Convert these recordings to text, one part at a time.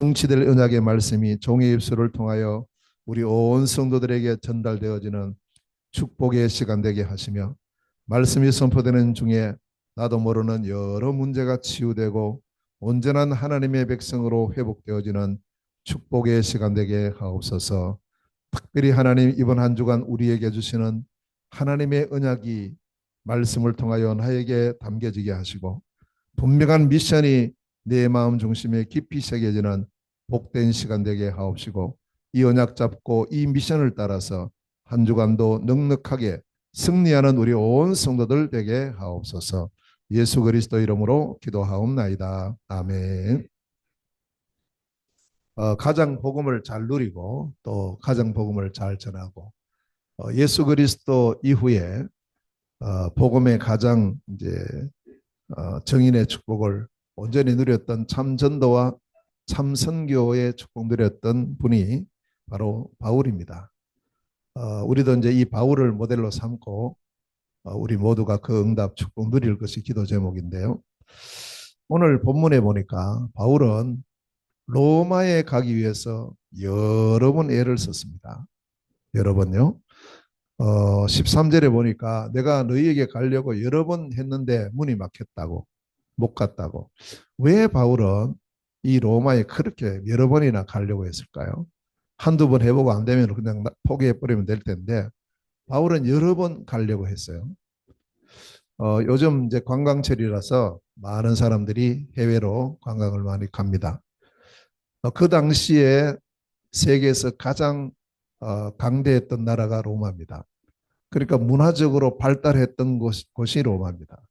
성취될 언약의 말씀이 종의 입술을 통하여 우리 온 성도들에게 전달되어지는 축복의 시간 되게 하시며, 말씀이 선포되는 중에 나도 모르는 여러 문제가 치유되고 온전한 하나님의 백성으로 회복되어지는 축복의 시간 되게 하옵소서. 특별히 하나님, 이번 한 주간 우리에게 주시는 하나님의 언약이 말씀을 통하여 나에게 담겨지게 하시고, 분명한 미션이 내 마음 중심에 깊이 새겨지는 복된 시간 되게 하옵시고, 이 언약 잡고 이 미션을 따라서 한 주간도 넉넉하게 승리하는 우리 온 성도들 되게 하옵소서. 예수 그리스도 이름으로 기도하옵나이다. 아멘. 가정 복음을 잘 누리고 또 가정 복음을 잘 전하고, 예수 그리스도 이후에 복음의 가장 이제 정인의 축복을 온전히 누렸던 참 전도와 참 선교의 축복 누렸던 분이 바로 바울입니다. 우리도 이제 이 바울을 모델로 삼고 우리 모두가 그 응답 축복 누릴 것이 기도 제목인데요. 오늘 본문에 보니까 바울은 로마에 가기 위해서 여러 번 애를 썼습니다. 여러 번요. 13절에 보니까 내가 너희에게 가려고 여러 번 했는데 문이 막혔다고, 못 갔다고. 왜 바울은 이 로마에 그렇게 여러 번이나 가려고 했을까요? 한두 번 해보고 안 되면 그냥 포기해버리면 될 텐데, 바울은 여러 번 가려고 했어요. 요즘 이제 관광철이라서 많은 사람들이 해외로 관광을 많이 갑니다. 그 당시에 세계에서 가장 강대했던 나라가 로마입니다. 그러니까 문화적으로 발달했던 곳이 로마입니다.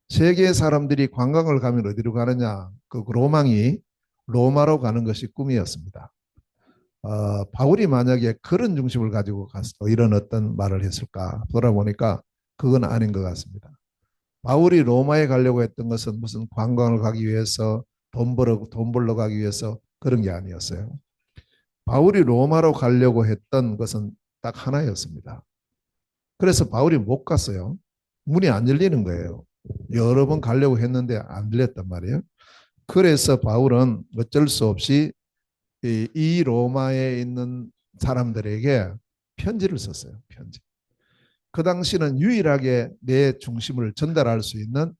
세계 사람들이 관광을 가면 어디로 가느냐? 그 로망이 로마로 가는 것이 꿈이었습니다. 바울이 만약에 그런 중심을 가지고 가서 이런 어떤 말을 했을까 돌아보니까 그건 아닌 것 같습니다. 바울이 로마에 가려고 했던 것은 무슨 관광을 가기 위해서 돈 벌러 가기 위해서 그런 게 아니었어요. 바울이 로마로 가려고 했던 것은 딱 하나였습니다. 그래서 바울이 못 갔어요. 문이 안 열리는 거예요. 여러 번 가려고 했는데 안 열렸단 말이에요. 그래서 바울은 어쩔 수 없이 이 로마에 있는 사람들에게 편지를 썼어요. 편지. 그 당시는 유일하게 내 중심을 전달할 수 있는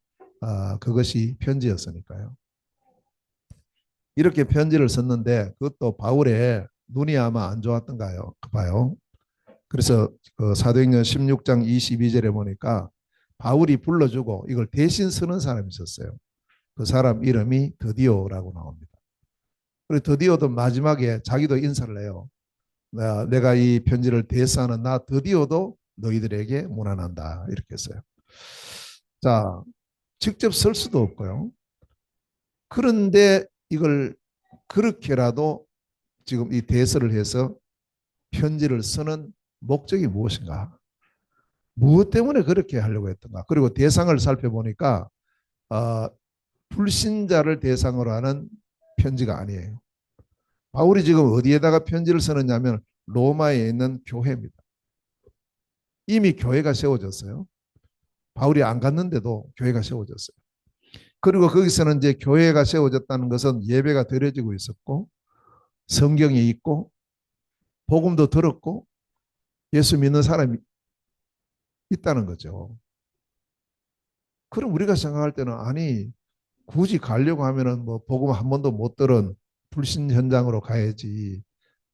그것이 편지였으니까요. 이렇게 편지를 썼는데 그것도 바울의 눈이 아마 안 좋았던가요? 봐요. 그래서 그 사도행전 16장 22절에 보니까 바울이 불러주고 이걸 대신 쓰는 사람이 있었어요. 그 사람 이름이 드디오라고 나옵니다. 그리고 드디오도 마지막에 자기도 인사를 해요. 내가 이 편지를 대사하는 나 드디오도 너희들에게 문안한다. 이렇게 했어요. 자, 직접 쓸 수도 없고요. 그런데 이걸 그렇게라도 지금 이 대서를 해서 편지를 쓰는 목적이 무엇인가? 무엇 때문에 그렇게 하려고 했던가? 그리고 대상을 살펴보니까 어, 불신자를 대상으로 하는 편지가 아니에요. 바울이 지금 어디에다가 편지를 쓰느냐면 로마에 있는 교회입니다. 이미 교회가 세워졌어요. 바울이 안 갔는데도 교회가 세워졌어요. 그리고 거기서는 이제 교회가 세워졌다는 것은 예배가 드려지고 있었고 성경이 있고 복음도 들었고 예수 믿는 사람이 있다는 거죠. 그럼 우리가 생각할 때는 아니 굳이 가려고 하면은 뭐 복음 한 번도 못 들은 불신 현장으로 가야지.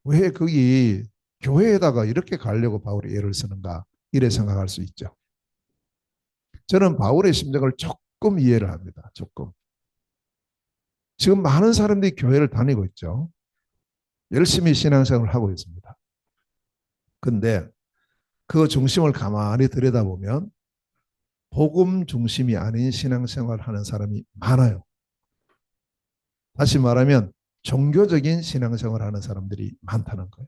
왜 거기 교회에다가 이렇게 가려고 바울이 애를 쓰는가? 이래 생각할 수 있죠. 저는 바울의 심정을 조금 이해를 합니다. 조금. 지금 많은 사람들이 교회를 다니고 있죠. 열심히 신앙생활을 하고 있습니다. 근데 그 중심을 가만히 들여다보면 복음 중심이 아닌 신앙생활을 하는 사람이 많아요. 다시 말하면 종교적인 신앙생활을 하는 사람들이 많다는 거예요.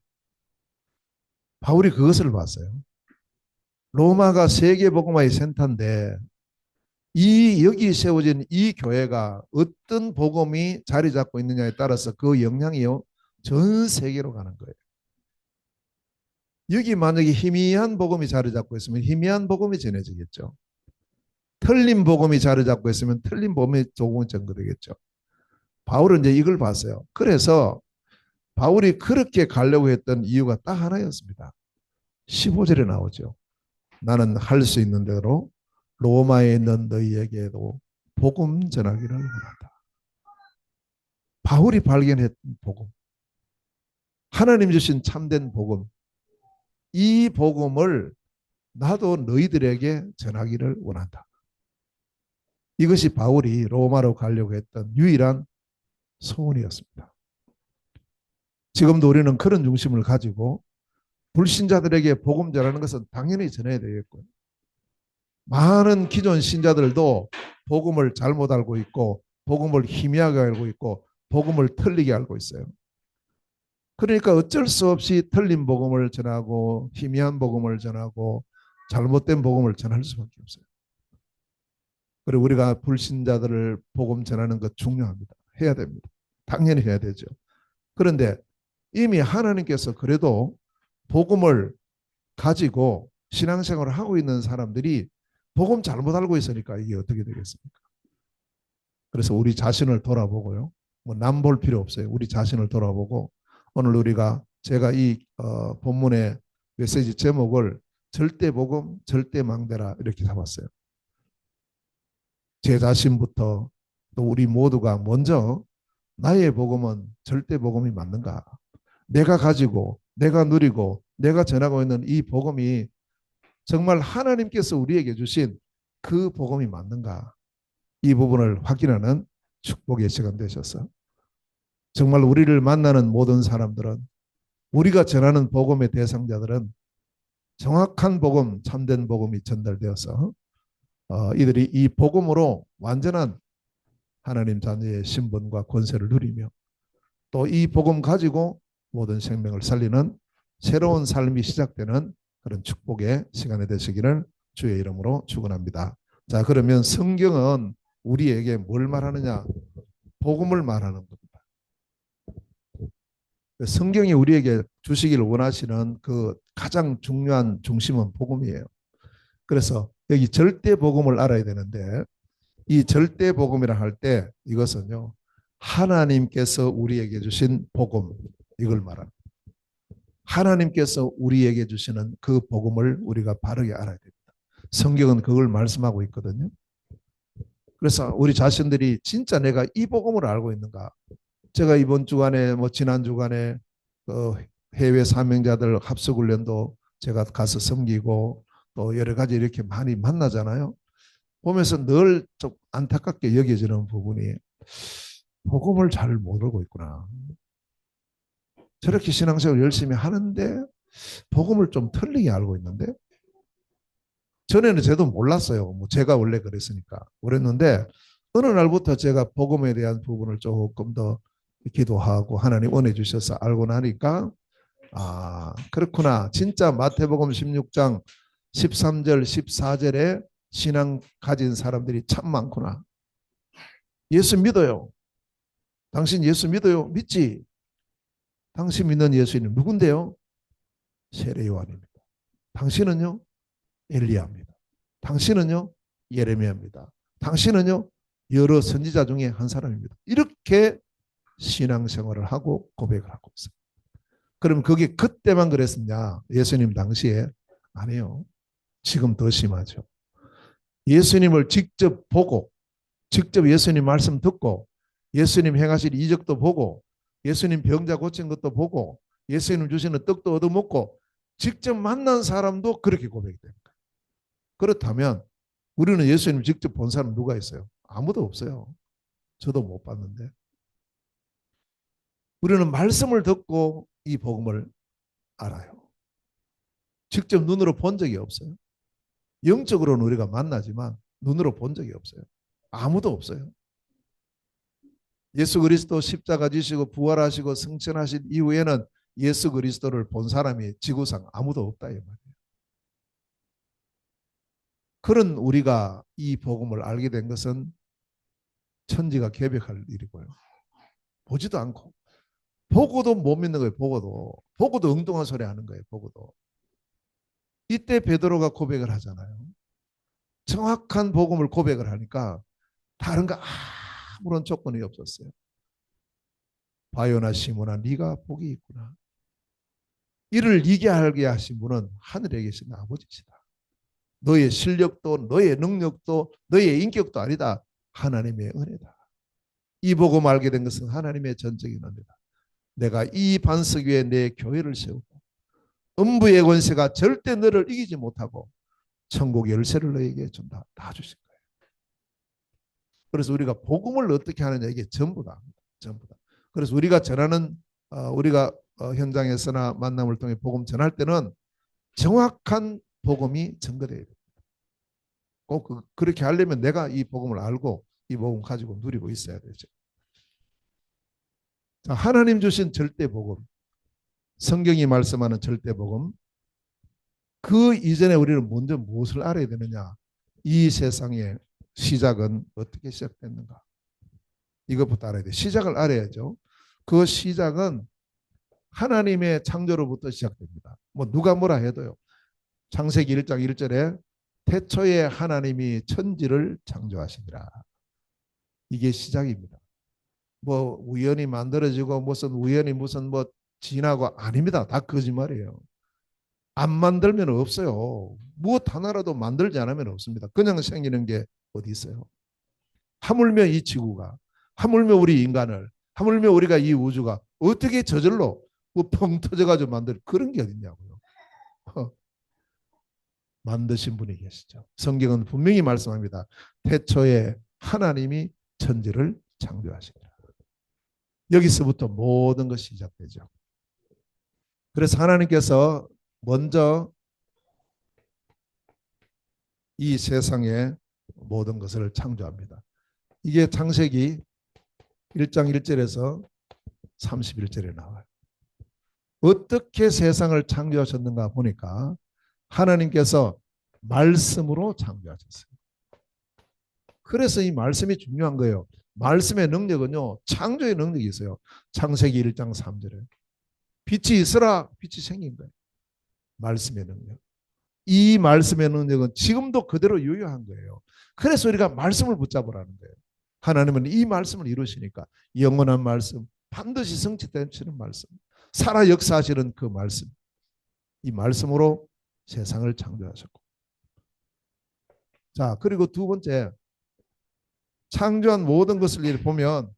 바울이 그것을 봤어요. 로마가 세계복음화의 센터인데 이 여기 세워진 이 교회가 어떤 복음이 자리 잡고 있느냐에 따라서 그 영향이요 전 세계로 가는 거예요. 여기 만약에 희미한 복음이 자리 잡고 있으면 희미한 복음이 전해지겠죠. 틀린 복음이 자리 잡고 있으면 틀린 복음이 조금은 전거되겠죠. 바울은 이제 이걸 봤어요. 그래서 바울이 그렇게 가려고 했던 이유가 딱 하나였습니다. 15절에 나오죠. 나는 할 수 있는 대로 로마에 있는 너희에게도 복음 전하기를 원한다. 바울이 발견했던 복음, 하나님 주신 참된 복음, 이 복음을 나도 너희들에게 전하기를 원한다. 이것이 바울이 로마로 가려고 했던 유일한 소원이었습니다. 지금도 우리는 그런 중심을 가지고 불신자들에게 복음 전하는 것은 당연히 전해야 되겠고요. 많은 기존 신자들도 복음을 잘못 알고 있고 복음을 희미하게 알고 있고 복음을 틀리게 알고 있어요. 그러니까 어쩔 수 없이 틀린 복음을 전하고 희미한 복음을 전하고 잘못된 복음을 전할 수밖에 없어요. 그리고 우리가 불신자들을 복음 전하는 것 중요합니다. 해야 됩니다. 당연히 해야 되죠. 그런데 이미 하나님께서 그래도 복음을 가지고 신앙생활을 하고 있는 사람들이 복음 잘못 알고 있으니까 이게 어떻게 되겠습니까? 그래서 우리 자신을 돌아보고요. 뭐 남 볼 필요 없어요. 우리 자신을 돌아보고 오늘 우리가 제가 이 본문의 메시지 제목을 절대 복음, 절대 망대라 이렇게 잡았어요. 제 자신부터 또 우리 모두가 먼저 나의 복음은 절대 복음이 맞는가? 내가 가지고 내가 누리고 내가 전하고 있는 이 복음이 정말 하나님께서 우리에게 주신 그 복음이 맞는가? 이 부분을 확인하는 축복의 시간 되셔서 정말 우리를 만나는 모든 사람들은 우리가 전하는 복음의 대상자들은 정확한 복음, 참된 복음이 전달되어서 이들이 이 복음으로 완전한 하나님 자녀의 신분과 권세를 누리며 또 이 복음 가지고 모든 생명을 살리는 새로운 삶이 시작되는 그런 축복의 시간이 되시기를 주의 이름으로 축원합니다. 자, 그러면 성경은 우리에게 뭘 말하느냐? 복음을 말하는 겁니다. 성경이 우리에게 주시기를 원하시는 그 가장 중요한 중심은 복음이에요. 그래서 여기 절대 복음을 알아야 되는데 이 절대 복음이라 할 때 이것은요. 하나님께서 우리에게 주신 복음 이걸 말합니다. 하나님께서 우리에게 주시는 그 복음을 우리가 바르게 알아야 됩니다. 성경은 그걸 말씀하고 있거든요. 그래서 우리 자신들이 진짜 내가 이 복음을 알고 있는가? 제가 이번 주간에 뭐 지난 주간에 해외 사명자들 합숙훈련도 제가 가서 섬기고 또 여러 가지 이렇게 많이 만나잖아요. 보면서 늘 좀 안타깝게 여겨지는 부분이 복음을 잘 모르고 있구나. 저렇게 신앙생활 열심히 하는데 복음을 좀 틀리게 알고 있는데 전에는 저도 몰랐어요. 뭐 제가 원래 그랬으니까 그랬는데 어느 날부터 제가 복음에 대한 부분을 조금 더 기도하고 하나님 은혜 주셔서 알고 나니까 아 그렇구나. 진짜 마태복음 16장 13절 14절에 신앙 가진 사람들이 참 많구나. 예수 믿어요. 당신 예수 믿어요? 믿지? 당신 믿는 예수님 누군데요? 세례 요한입니다. 당신은요? 엘리야입니다. 당신은요? 예레미야입니다. 당신은요? 여러 선지자 중에 한 사람입니다. 이렇게 신앙생활을 하고 고백을 하고 있어요. 그럼 그게 그때만 그랬었냐? 예수님 당시에 아니에요. 지금 더 심하죠. 예수님을 직접 보고 직접 예수님 말씀 듣고 예수님 행하실 이적도 보고 예수님 병자 고친 것도 보고 예수님 주시는 떡도 얻어먹고 직접 만난 사람도 그렇게 고백이 됩니다. 그렇다면 우리는 예수님 직접 본 사람 누가 있어요? 아무도 없어요. 저도 못 봤는데. 우리는 말씀을 듣고 이 복음을 알아요. 직접 눈으로 본 적이 없어요. 영적으로는 우리가 만나지만 눈으로 본 적이 없어요. 아무도 없어요. 예수 그리스도 십자가 지시고 부활하시고 승천하신 이후에는 예수 그리스도를 본 사람이 지구상 아무도 없다 이 말이에요. 그런 우리가 이 복음을 알게 된 것은 천지가 개벽할 일이고요. 보지도 않고 보고도 못 믿는 거예요. 보고도 엉뚱한 소리 하는 거예요. 보고도. 이때 베드로가 고백을 하잖아요. 정확한 복음을 고백을 하니까 다른 거 아무런 조건이 없었어요. 바요나 시모나 네가 복이 있구나. 이를 이게 알게 하신 분은 하늘에 계신 아버지시다. 너의 실력도 너의 능력도 너의 인격도 아니다. 하나님의 은혜다. 이 복음 알게 된 것은 하나님의 전적인 은혜다. 내가 이 반석 위에 내 교회를 세우고 음부의 권세가 절대 너를 이기지 못하고 천국 열쇠를 너에게 준다. 다 주신 거예요. 그래서 우리가 복음을 어떻게 하느냐 이게 전부다. 전부다. 그래서 우리가 전하는 우리가 현장에서나 만남을 통해 복음 전할 때는 정확한 복음이 전거돼야 돼요. 꼭 그렇게 하려면 내가 이 복음을 알고 이 복음 가지고 누리고 있어야 되죠. 자, 하나님 주신 절대 복음, 성경이 말씀하는 절대 복음, 그 이전에 우리는 먼저 무엇을 알아야 되느냐? 이 세상의 시작은 어떻게 시작됐는가? 이것부터 알아야 돼. 시작을 알아야죠. 그 시작은 하나님의 창조로부터 시작됩니다. 뭐 누가 뭐라 해도요. 창세기 1장 1절에 태초에 하나님이 천지를 창조하시니라. 이게 시작입니다. 뭐 우연히 만들어지고 무슨 우연히 무슨 뭐 지나고 아닙니다. 다 거짓말이에요. 안 만들면 없어요. 무엇 하나라도 만들지 않으면 없습니다. 그냥 생기는 게 어디 있어요? 하물며 이 지구가, 하물며 우리 인간을, 하물며 우리가 이 우주가 어떻게 저절로 펑 터져가지고 만들 그런 게 어딨냐고요. 만드신 분이 계시죠. 성경은 분명히 말씀합니다. 태초에 하나님이 천지를 창조하시니라. 여기서부터 모든 것이 시작되죠. 그래서 하나님께서 먼저 이 세상의 모든 것을 창조합니다. 이게 창세기 1장 1절에서 31절에 나와요. 어떻게 세상을 창조하셨는가 보니까 하나님께서 말씀으로 창조하셨어요. 그래서 이 말씀이 중요한 거예요. 말씀의 능력은요. 창조의 능력이 있어요. 창세기 1장 3절에 빛이 있으라 빛이 생긴 거예요. 말씀의 능력. 이 말씀의 능력은 지금도 그대로 유효한 거예요. 그래서 우리가 말씀을 붙잡으라는 거예요. 하나님은 이 말씀을 이루시니까 영원한 말씀, 반드시 성취되시는 말씀, 살아 역사하시는 그 말씀, 이 말씀으로 세상을 창조하셨고, 자 그리고 두 번째 창조한 모든 것을 보면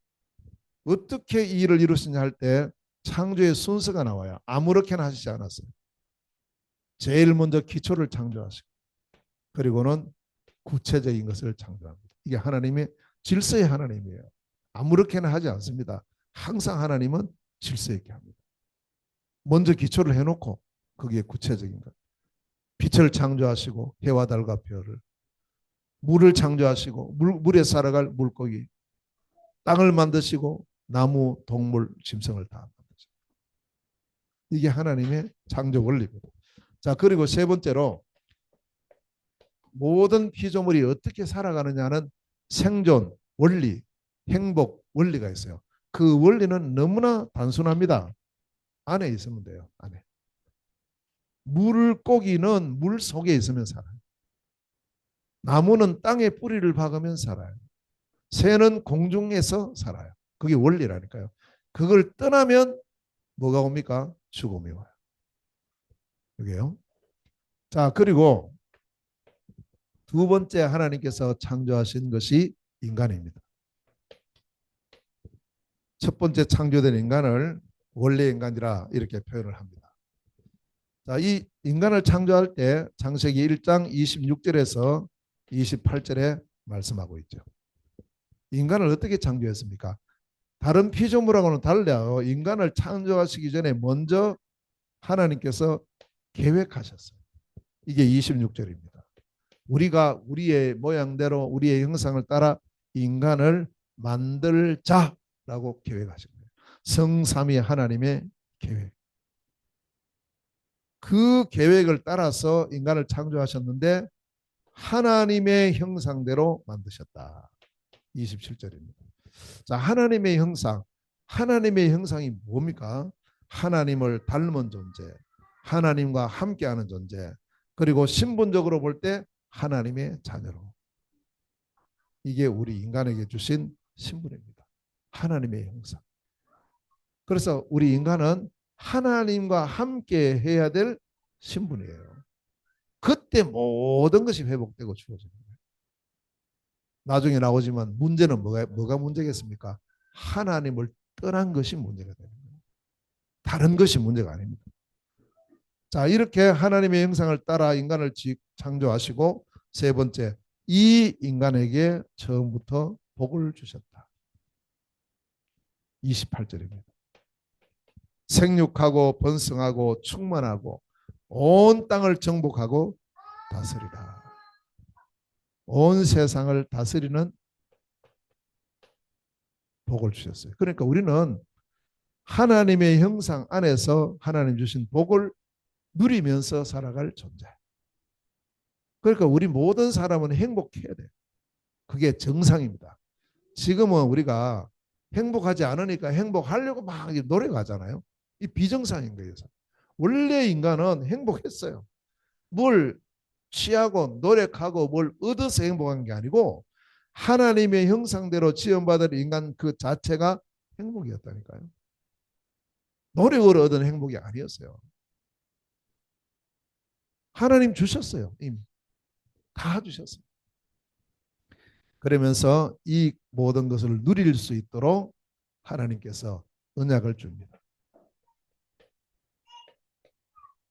어떻게 이 일을 이루시냐 할 때 창조의 순서가 나와요. 아무렇게나 하시지 않았어요. 제일 먼저 기초를 창조하시고 그리고는 구체적인 것을 창조합니다. 이게 하나님의 질서의 하나님이에요. 아무렇게나 하지 않습니다. 항상 하나님은 질서 있게 합니다. 먼저 기초를 해놓고 거기에 구체적인 것. 빛을 창조하시고 해와 달과 별을, 물을 창조하시고 물에 살아갈 물고기, 땅을 만드시고 나무, 동물, 짐승을 다 만드시고. 이게 하나님의 창조 원리입니다. 자, 그리고 세 번째로 모든 피조물이 어떻게 살아가느냐는 생존 원리, 행복 원리가 있어요. 그 원리는 너무나 단순합니다. 안에 있으면 돼요. 안에. 물고기는 물 속에 있으면 살아요. 나무는 땅에 뿌리를 박으면 살아요. 새는 공중에서 살아요. 그게 원리라니까요. 그걸 떠나면 뭐가 옵니까? 죽음이 와요. 그게요. 자, 그리고 두 번째 하나님께서 창조하신 것이 인간입니다. 첫 번째 창조된 인간을 원래 인간이라 이렇게 표현을 합니다. 자, 이 인간을 창조할 때 창세기 1장 26절에서 28절에 말씀하고 있죠. 인간을 어떻게 창조했습니까? 다른 피조물하고는 달라요. 인간을 창조하시기 전에 먼저 하나님께서 계획하셨어요. 이게 26절입니다. 우리가 우리의 모양대로 우리의 형상을 따라 인간을 만들자라고 계획하신 거예요. 성삼위 하나님의 계획. 그 계획을 따라서 인간을 창조하셨는데 하나님의 형상대로 만드셨다. 27절입니다. 자, 하나님의 형상. 하나님의 형상이 뭡니까? 하나님을 닮은 존재, 하나님과 함께하는 존재, 그리고 신분적으로 볼 때 하나님의 자녀로. 이게 우리 인간에게 주신 신분입니다. 하나님의 형상. 그래서 우리 인간은 하나님과 함께 해야 될 신분이에요. 그때 모든 것이 회복되고 주어집니다. 나중에 나오지만 문제는 뭐가 문제겠습니까? 하나님을 떠난 것이 문제가 되는 거예요. 다른 것이 문제가 아닙니다. 자, 이렇게 하나님의 형상을 따라 인간을 창조하시고 세 번째, 이 인간에게 처음부터 복을 주셨다. 28절입니다. 생육하고 번성하고 충만하고 온 땅을 정복하고 다스리라. 온 세상을 다스리는 복을 주셨어요. 그러니까 우리는 하나님의 형상 안에서 하나님 주신 복을 누리면서 살아갈 존재. 그러니까 우리 모든 사람은 행복해야 돼요. 그게 정상입니다. 지금은 우리가 행복하지 않으니까 행복하려고 막 노력하잖아요. 이 비정상인 거예요. 원래 인간은 행복했어요. 뭘 취하고 노력하고 뭘 얻어서 행복한 게 아니고 하나님의 형상대로 지원받은 인간 그 자체가 행복이었다니까요. 노력을 얻은 행복이 아니었어요. 하나님 주셨어요. 이미 다 주셨어요. 그러면서 이 모든 것을 누릴 수 있도록 하나님께서 언약을 줍니다.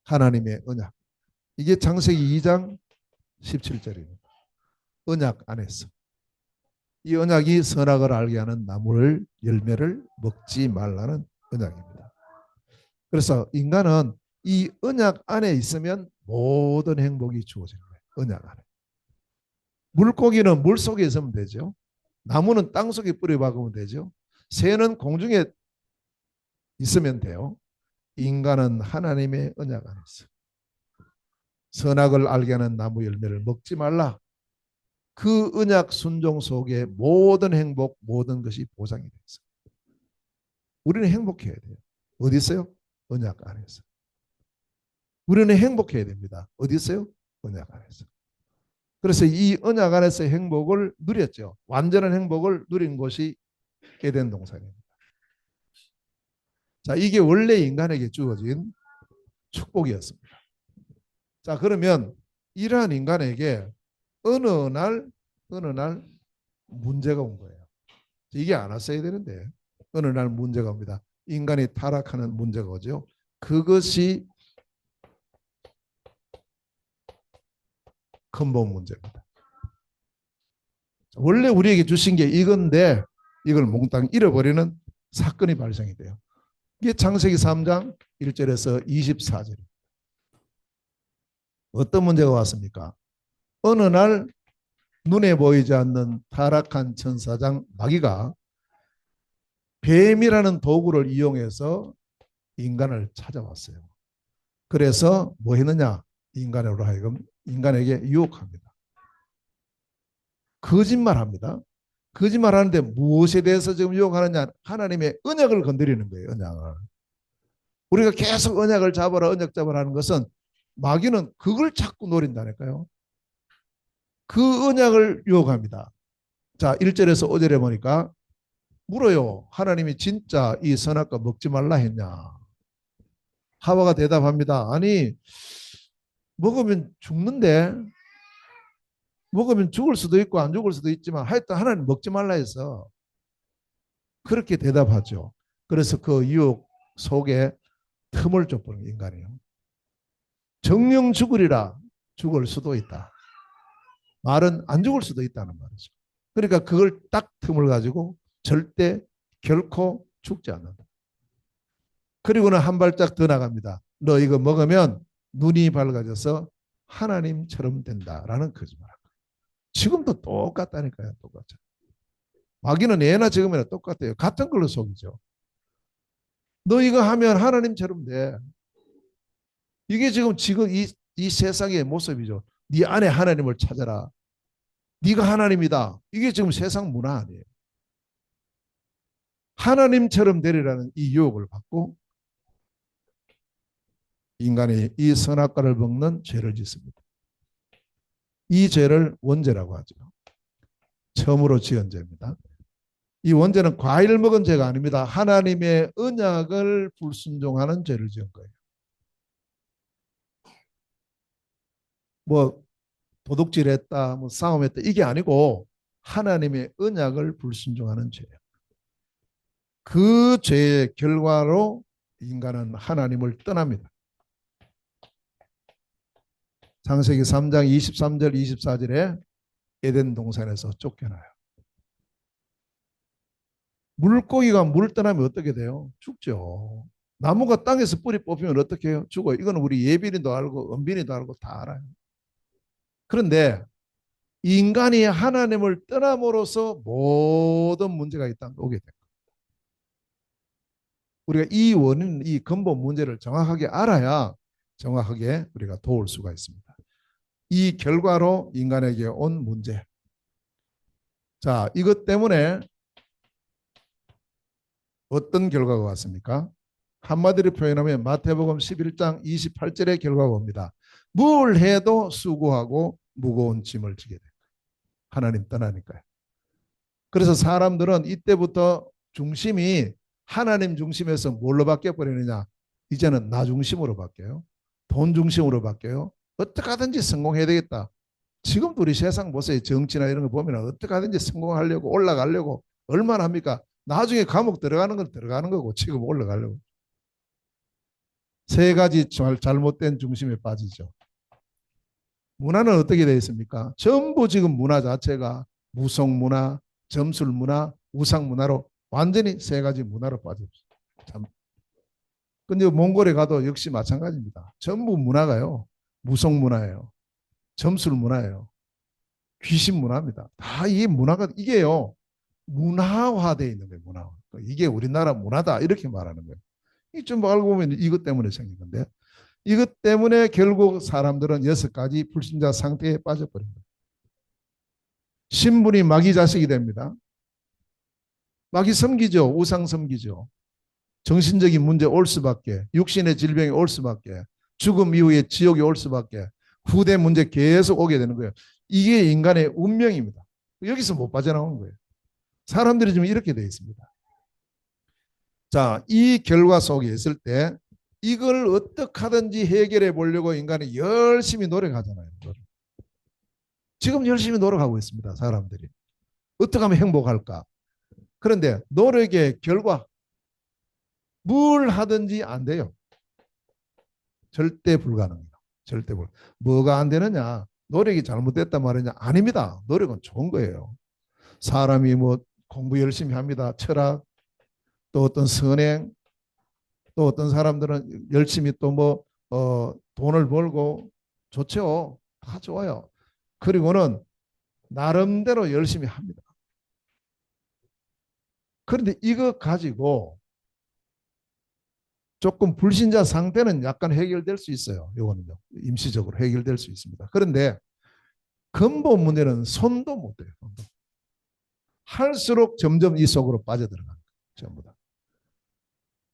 하나님의 언약. 이게 창세기 2장 17절입니다. 언약 안에서. 이 언약이 선악을 알게 하는 나무를 열매를 먹지 말라는 언약입니다. 그래서 인간은 이 언약 안에 있으면 모든 행복이 주어지는 거예요. 언약 안에. 물고기는 물 속에 있으면 되죠. 나무는 땅 속에 뿌리 박으면 되죠. 새는 공중에 있으면 돼요. 인간은 하나님의 언약 안에 있어. 선악을 알게 하는 나무 열매를 먹지 말라. 그 언약 순종 속에 모든 행복, 모든 것이 보장이 되어 있어요. 우리는 행복해야 돼요. 어디 있어요? 언약 안에서. 우리는 행복해야 됩니다. 어디 있어요? 언약 안에서. 그래서 이 언약 안에서 행복을 누렸죠. 완전한 행복을 누린 곳이 에덴 동산입니다. 자, 이게 원래 인간에게 주어진 축복이었습니다. 자, 그러면 이러한 인간에게 어느 날 문제가 온 거예요. 이게 안 왔어야 되는데 어느 날 문제가 옵니다. 인간이 타락하는 문제가 오죠. 그것이 근본 문제입니다. 원래 우리에게 주신 게 이건데 이걸 몽땅 잃어버리는 사건이 발생이 돼요. 이게 창세기 3장 1절에서 24절입니다. 어떤 문제가 왔습니까? 어느 날 눈에 보이지 않는 타락한 천사장 마귀가 뱀이라는 도구를 이용해서 인간을 찾아왔어요. 그래서 뭐 했느냐? 인간으로 하여금 인간에게 유혹합니다. 거짓말합니다. 거짓말하는데 무엇에 대해서 지금 유혹하느냐? 하나님의 언약을 건드리는 거예요. 언약을. 우리가 계속 언약을 잡아라, 언약 잡아라 하는 것은 마귀는 그걸 자꾸 노린다니까요. 그 언약을 유혹합니다. 자, 1절에서 5절에 보니까 물어요. 하나님이 진짜 이 선악과 먹지 말라 했냐? 하와가 대답합니다. 아니, 먹으면 죽는데, 먹으면 죽을 수도 있고 안 죽을 수도 있지만 하여튼 하나님 먹지 말라 해서 그렇게 대답하죠. 그래서 그 유혹 속에 틈을 줘버린 인간이에요. 정령 죽으리라. 죽을 수도 있다. 말은 안 죽을 수도 있다는 말이죠. 그러니까 그걸 딱 틈을 가지고 절대 결코 죽지 않는다. 그리고는 한 발짝 더 나갑니다. 너 이거 먹으면 눈이 밝아져서 하나님처럼 된다라는 거짓말. 지금도 똑같다니까요. 똑같죠. 마귀는 예나 지금이나 똑같아요. 같은 걸로 속이죠. 너 이거 하면 하나님처럼 돼. 이게 지금 이 세상의 모습이죠. 네 안에 하나님을 찾아라. 네가 하나님이다. 이게 지금 세상 문화 아니에요. 하나님처럼 되리라는 이 유혹을 받고 인간이 이 선악과를 먹는 죄를 짓습니다. 이 죄를 원죄라고 하죠. 처음으로 지은 죄입니다. 이 원죄는 과일 먹은 죄가 아닙니다. 하나님의 언약을 불순종하는 죄를 지은 거예요. 뭐 도둑질했다, 뭐 싸움했다 이게 아니고 하나님의 언약을 불순종하는 죄예요. 그 죄의 결과로 인간은 하나님을 떠납니다. 창세기 3장 23절 24절에 에덴 동산에서 쫓겨나요. 물고기가 물 떠나면 어떻게 돼요? 죽죠. 나무가 땅에서 뿌리 뽑히면 어떻게 해요? 죽어요. 이거는 우리 예빈이도 알고 은빈이도 알고 다 알아요. 그런데 인간이 하나님을 떠남으로써 모든 문제가 이 땅에 오게 돼요. 우리가 이 원인, 이 근본 문제를 정확하게 알아야 정확하게 우리가 도울 수가 있습니다. 이 결과로 인간에게 온 문제. 자, 이것 때문에 어떤 결과가 왔습니까? 한마디로 표현하면 마태복음 11장 28절의 결과가 옵니다. 뭘 해도 수고하고 무거운 짐을 지게 돼요. 하나님 떠나니까요. 그래서 사람들은 이때부터 중심이 하나님 중심에서 뭘로 바뀌어 버리느냐? 이제는 나 중심으로 바뀌어요. 돈 중심으로 바뀌어요. 어떻게 하든지 성공해야 되겠다. 지금도 우리 세상 보세요. 정치나 이런 거 보면 어떻게 하든지 성공하려고 올라가려고 얼마나 합니까? 나중에 감옥 들어가는 건 들어가는 거고 지금 올라가려고. 세 가지 잘못된 중심에 빠지죠. 문화는 어떻게 되어 있습니까? 전부 지금 문화 자체가 무속 문화, 점술 문화, 우상 문화로 완전히 세 가지 문화로 빠졌죠. 참. 근데 몽골에 가도 역시 마찬가지입니다. 전부 문화가요. 무속 문화예요. 점술 문화예요. 귀신 문화입니다. 다 이 문화가 이게요. 문화화되어 있는 거예요. 문화화. 이게 우리나라 문화다 이렇게 말하는 거예요. 좀 알고 보면 이것 때문에 생긴 건데 이것 때문에 결국 사람들은 6가지 불신자 상태에 빠져버립니다. 신분이 마귀 자식이 됩니다. 마귀 섬기죠. 우상 섬기죠. 정신적인 문제 올 수밖에, 육신의 질병이 올 수밖에, 죽음 이후에 지옥이 올 수밖에, 후대 문제 계속 오게 되는 거예요. 이게 인간의 운명입니다. 여기서 못 빠져나오는 거예요. 사람들이 지금 이렇게 되어 있습니다. 자, 이 결과 속에 있을 때 이걸 어떻게 하든지 해결해 보려고 인간이 열심히 노력하잖아요. 지금 열심히 노력하고 있습니다. 사람들이. 어떻게 하면 행복할까? 그런데 노력의 결과 뭘 하든지 안 돼요. 절대 불가능해요. 절대 불. 뭐가 안 되느냐? 노력이 잘못됐단 말이냐? 아닙니다. 노력은 좋은 거예요. 사람이 뭐 공부 열심히 합니다. 철학, 또 어떤 선행, 또 어떤 사람들은 열심히 또 뭐 돈을 벌고 좋죠. 다 좋아요. 그리고는 나름대로 열심히 합니다. 그런데 이거 가지고 조금 불신자 상태는 약간 해결될 수 있어요. 이거는요. 임시적으로 해결될 수 있습니다. 그런데 근본 문제는 손도 못 대요. 할수록 점점 이 속으로 빠져들어가는 거예요. 전부 다.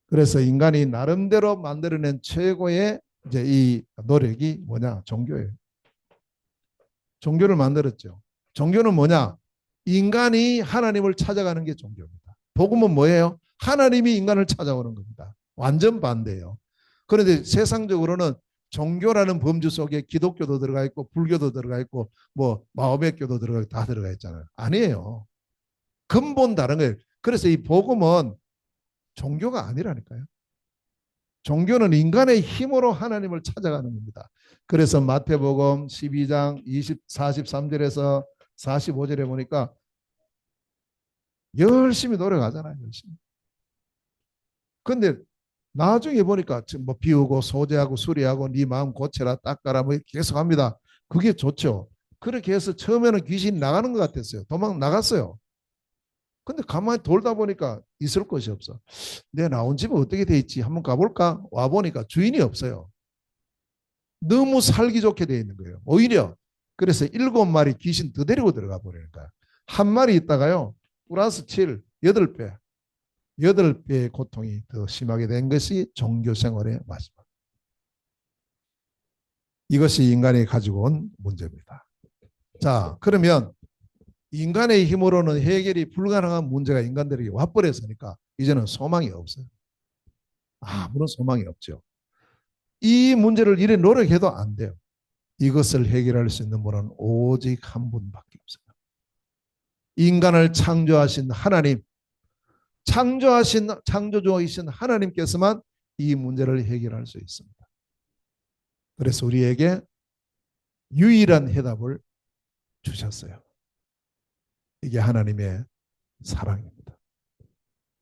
그래서 인간이 나름대로 만들어낸 최고의 이제 이 노력이 뭐냐? 종교예요. 종교를 만들었죠. 종교는 뭐냐? 인간이 하나님을 찾아가는 게 종교입니다. 복음은 뭐예요? 하나님이 인간을 찾아오는 겁니다. 완전 반대예요. 그런데 세상적으로는 종교라는 범주 속에 기독교도 들어가 있고 불교도 들어가 있고 뭐 마호메교도 들어가 있고 다 들어가 있잖아요. 아니에요. 근본 다른 거예요. 그래서 이 복음은 종교가 아니라니까요. 종교는 인간의 힘으로 하나님을 찾아가는 겁니다. 그래서 마태복음 12장 43절에서 45절에 보니까 열심히 노력하잖아요. 열심히. 근데 나중에 보니까 뭐 비우고 소재하고 수리하고 네 마음 고쳐라 닦아라 뭐 계속 합니다. 그게 좋죠. 그렇게 해서 처음에는 귀신이 나가는 것 같았어요. 도망 나갔어요. 근데 가만히 돌다 보니까 있을 곳이 없어. 내 나온 집은 어떻게 돼 있지? 한번 가볼까? 와보니까 주인이 없어요. 너무 살기 좋게 돼 있는 거예요. 오히려 그래서 7마리 귀신 더 데리고 들어가 버리는 거야. 한 마리 있다가요. 플러스 7, 8배. 8배의 고통이 더 심하게 된 것이 종교 생활의 마지막. 이것이 인간이 가지고 온 문제입니다. 자, 그러면 인간의 힘으로는 해결이 불가능한 문제가 인간들에게 와버렸으니까 이제는 소망이 없어요. 아무런 소망이 없죠. 이 문제를 이래 노력해도 안 돼요. 이것을 해결할 수 있는 분은 오직 한 분밖에 없어요. 인간을 창조하신 하나님, 창조하신 창조주이신 하나님께서만 이 문제를 해결할 수 있습니다. 그래서 우리에게 유일한 해답을 주셨어요. 이게 하나님의 사랑입니다.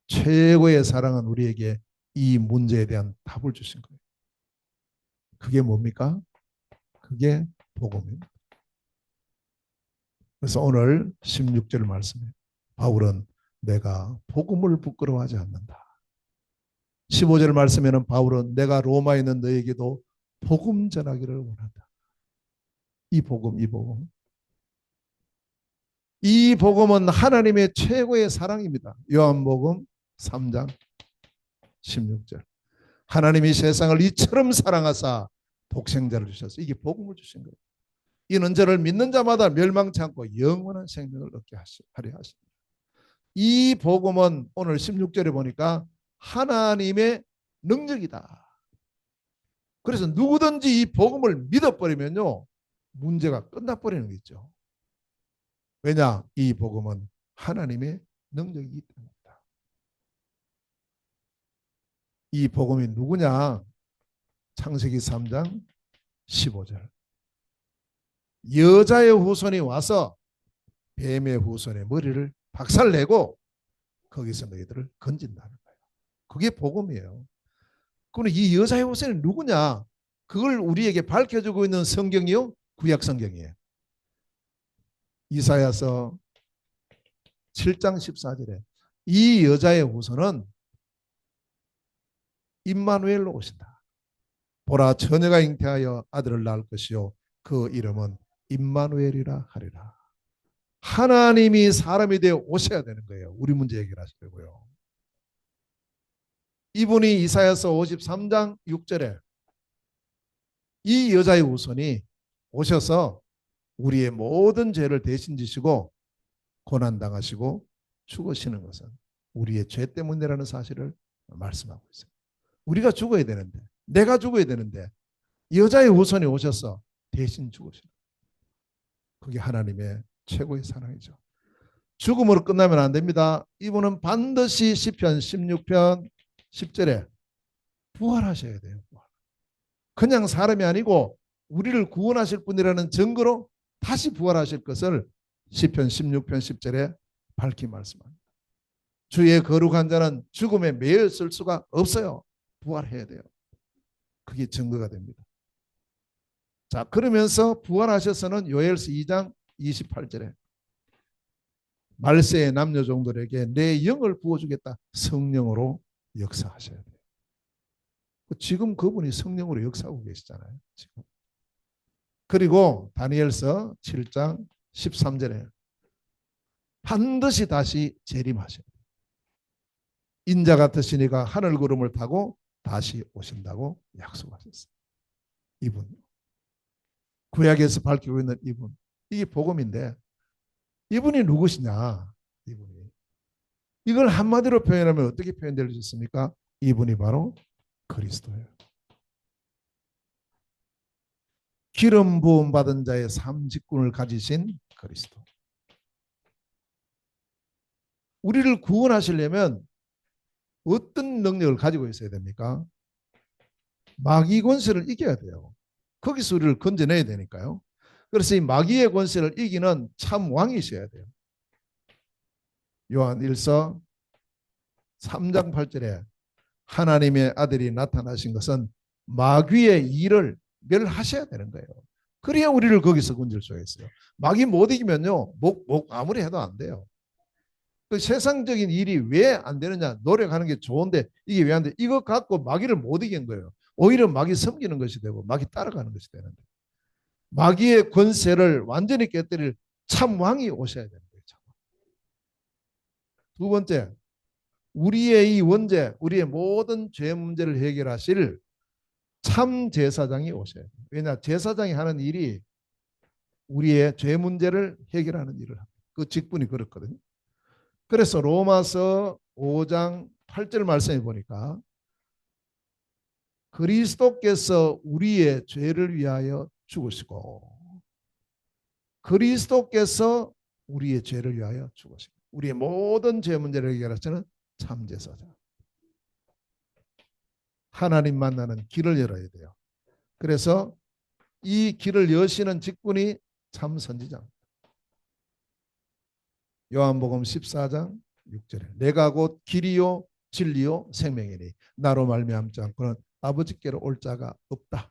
최고의 사랑은 우리에게 이 문제에 대한 답을 주신 거예요. 그게 뭡니까? 그게 복음입니다. 그래서 오늘 16절 말씀에 바울은 내가 복음을 부끄러워하지 않는다. 15절 말씀에는 바울은 내가 로마에 있는 너에게도 복음 전하기를 원한다. 이 복음, 이 복음. 이 복음은 하나님의 최고의 사랑입니다. 요한복음 3장 16절. 하나님이 세상을 이처럼 사랑하사 독생자를 주셔서 이게 복음을 주신 거예요. 이는 저를 믿는 자마다 멸망치 않고 영원한 생명을 얻게 하려 하십니다. 이 복음은 오늘 16절에 보니까 하나님의 능력이다. 그래서 누구든지 이 복음을 믿어버리면요 문제가 끝나버리는 게 있죠. 왜냐? 이 복음은 하나님의 능력이기 때문이다. 이 복음이 누구냐? 창세기 3장 15절. 여자의 후손이 와서 뱀의 후손의 머리를 박살내고 거기서 너희들을 건진다는 거예요. 그게 복음이에요. 그럼 이 여자의 후손이 누구냐? 그걸 우리에게 밝혀주고 있는 성경이요. 구약 성경이에요. 이사야서 7장 14절에 이 여자의 후손은 임마누엘로 오신다. 보라 처녀가 잉태하여 아들을 낳을 것이요 그 이름은 임마누엘이라 하리라. 하나님이 사람이 되어 오셔야 되는 거예요. 우리 문제 해결하시려고요. 이분이 이사야서 53장 6절에 이 여자의 후손이 오셔서 우리의 모든 죄를 대신 지시고 고난당하시고 죽으시는 것은 우리의 죄 때문이라는 사실을 말씀하고 있어요. 우리가 죽어야 되는데, 내가 죽어야 되는데 여자의 후손이 오셔서 대신 죽으시는 거예요. 그게 하나님의 최고의 사랑이죠. 죽음으로 끝나면 안 됩니다. 이분은 반드시 시편 16편 10절에 부활하셔야 돼요. 그냥 사람이 아니고 우리를 구원하실 분이라는 증거로 다시 부활하실 것을 시편 16편 10절에 밝히 말씀합니다. 주의 거룩한 자는 죽음에 매여 있을 수가 없어요. 부활해야 돼요. 그게 증거가 됩니다. 자, 그러면서 부활하셔서는 요엘서 2장 28절에 말세의 남녀 종들에게 내 영을 부어주겠다. 성령으로 역사하셔야 돼요. 지금 그분이 성령으로 역사하고 계시잖아요. 지금. 그리고 다니엘서 7장 13절에 반드시 다시 재림하셔야 돼요. 인자 같으시니가 하늘 구름을 타고 다시 오신다고 약속하셨어요. 이분. 구약에서 밝히고 있는 이분. 이게 복음인데 이분이 누구시냐? 이분이. 이걸 한마디로 표현하면 어떻게 표현될 수 있습니까? 이분이 바로 그리스도예요. 기름 부음 받은 자의 삶 직분을 가지신 그리스도. 우리를 구원하시려면 어떤 능력을 가지고 있어야 됩니까? 마귀 권세를 이겨야 돼요. 거기서 우리를 건져내야 되니까요. 그래서 이 마귀의 권세를 이기는 참 왕이셔야 돼요. 요한 1서 3장 8절에 하나님의 아들이 나타나신 것은 마귀의 일을 멸하셔야 되는 거예요. 그래야 우리를 거기서 건질 수가 있어요. 마귀 못 이기면요. 목 아무리 해도 안 돼요. 그 세상적인 일이 왜 안 되느냐. 노력하는 게 좋은데 이게 왜 안 돼. 이거 갖고 마귀를 못 이긴 거예요. 오히려 마귀 섬기는 것이 되고 마귀 따라가는 것이 되는데 마귀의 권세를 완전히 깨뜨릴 참 왕이 오셔야 되는 거예요. 두 번째, 우리의 이 원죄, 우리의 모든 죄 문제를 해결하실 참 제사장이 오셔야 돼요. 왜냐, 제사장이 하는 일이 우리의 죄 문제를 해결하는 일을 합니다. 그 직분이 그렇거든요. 그래서 로마서 5장 8절 말씀해 보니까 그리스도께서 우리의 죄를 위하여 죽으시고 그리스도께서 우리의 죄를 위하여 죽으시고 우리의 모든 죄 문제를 해결하시는 참제사자. 하나님 만나는 길을 열어야 돼요. 그래서 이 길을 여시는 직분이 참 선지자. 요한복음 14장 6절에 내가 곧 길이요 진리요 생명이니 나로 말미암지 않고는 아버지께로 올 자가 없다.